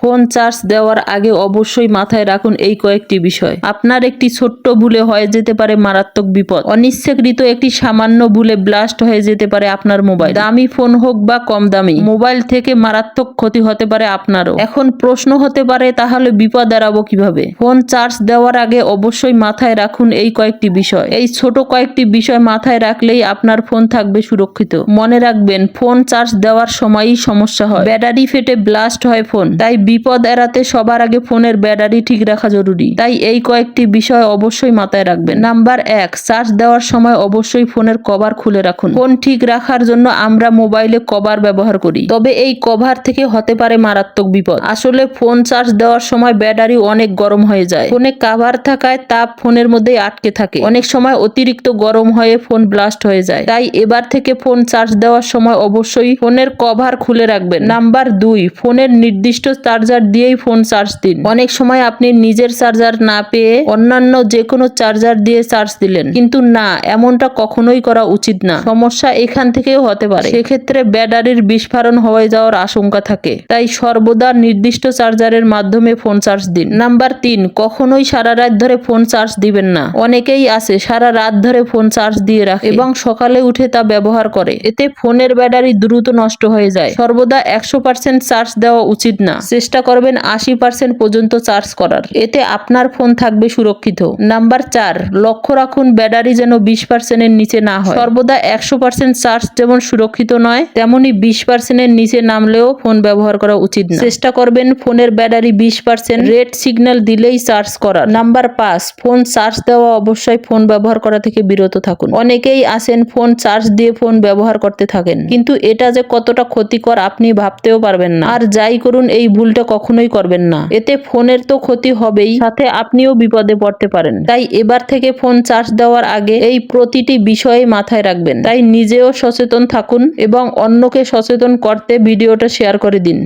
Phone charge দেওয়ার আগে অবশ্যই মাথায় রাখুন এই কয়েকটি বিষয়। আপনার একটি ছোট্ট ভুলে হয়ে যেতে পারে মারাত্মক বিপদ। অনিচ্ছাকৃত একটি সামান্য ভুলে ব্লাস্ট হয়ে যেতে পারে আপনার মোবাইল। দামি ফোন হোক বা কম দামি, মোবাইল থেকে মারাত্মক ক্ষতি হতে পারে আপনারও। এখন প্রশ্ন হতে পারে, তাহলে বিপদ এড়াবো কিভাবে? ফোন চার্জ দেওয়ার আগে অবশ্যই মাথায় রাখুন এই কয়েকটি বিষয়। এই ছোট কয়েকটি বিষয় মাথায় রাখলেই আপনার ফোন থাকবে সুরক্ষিত। মনে রাখবেন, ফোন চার্জ দেওয়ার সময়ই সমস্যা হয়, ব্যাটারি ফেটে ব্লাস্ট হয় ফোন। তাই বিপদ এড়াতে সবার আগে ফোনের ব্যাটারি ঠিক রাখা জরুরি। তাই এই কয়েকটি বিষয় অবশ্যই মাথায় রাখবেন। নাম্বার 1, চার্জ দেওয়ার সময় অবশ্যই ফোনের কভার খুলে রাখুন। ফোন ঠিক রাখার জন্য আমরা মোবাইলে কভার ব্যবহার করি, তবে এই কভার থেকে হতে পারে মারাত্মক বিপদ। আসলে ফোন চার্জ দেওয়ার সময় ব্যাটারি অনেক গরম হয়ে যায়। ফোনে কভার থাকায় তাপ ফোনের মধ্যে আটকে থাকে। অনেক সময় অতিরিক্ত গরম হয়ে ফোন ব্লাস্ট হয়ে যায়। তাই এবার থেকে ফোন চার্জ দেওয়ার সময় অবশ্যই ফোনের কভার খুলে রাখবেন। নাম্বার 2, ফোনের নির্দিষ্ট চার্জার দিয়েই ফোন চার্জ দিন। অনেক সময় আপনি নিজের চার্জার না পেয়ে অন্যান্য যে কোনো চার্জার দিয়ে চার্জ দিলেন, কিন্তু না, এমনটা কখনোই করা উচিত না। সমস্যা এখান থেকেও হতে পারে। সেক্ষেত্রে ব্যাটারির বিস্ফোরণ হয়ে যাওয়ার আশঙ্কা থাকে। তাই সর্বদা নির্দিষ্ট চার্জারের মাধ্যমে ফোন চার্জ দিন। নাম্বার 3, কখনোই সারা রাত ধরে ফোন চার্জ দিবেন না। অনেকেই আছে সারা রাত ধরে ফোন চার্জ দিয়ে রাখে এবং সকালে উঠে তা ব্যবহার করে। এতে ফোনের ব্যাটারি দ্রুত নষ্ট হয়ে যায়। সর্বদা 100% চার্জ দেওয়া উচিত না। চেষ্টা করবেন 80% পর্যন্ত চার্জ করার। এতে আপনার ফোন থাকবে সুরক্ষিত। নাম্বার 4, লক্ষ্য রাখুন ব্যাটারি যেন 20% এর নিচে না হয়। সর্বদা 100% চার্জ যেমন সুরক্ষিত নয়, তেমনি 20% এর নিচে নামলেও ফোন ব্যবহার করা উচিত না। চেষ্টা করবেন ফোনের ব্যাটারি 20% রেড সিগন্যাল দিলেই চার্জ করার। নাম্বার 5, ফোন চার্জ দেওয়া অবশ্যই ফোন ব্যবহার করা থেকে বিরত থাকুন। অনেকেই আছেন ফোন চার্জ দিয়ে ফোন ব্যবহার করতে থাকেন, কিন্তু এটা যে কতটা ক্ষতিকর আপনি ভাবতেও পারবেন না। আর যাই করুন, এই ভুলটা কখনোই করবেন না। এতে ফোনের তো ক্ষতি হবেই, সাথে আপনিও বিপদে পড়তে পারেন। তাই এবার থেকে ফোন চার্জ দেওয়ার আগে এই প্রতিটি বিষয়ে মাথায় রাখবেন। তাই নিজেও সচেতন থাকুন এবং অন্যকে সচেতন করতে ভিডিওটা শেয়ার করে দিন।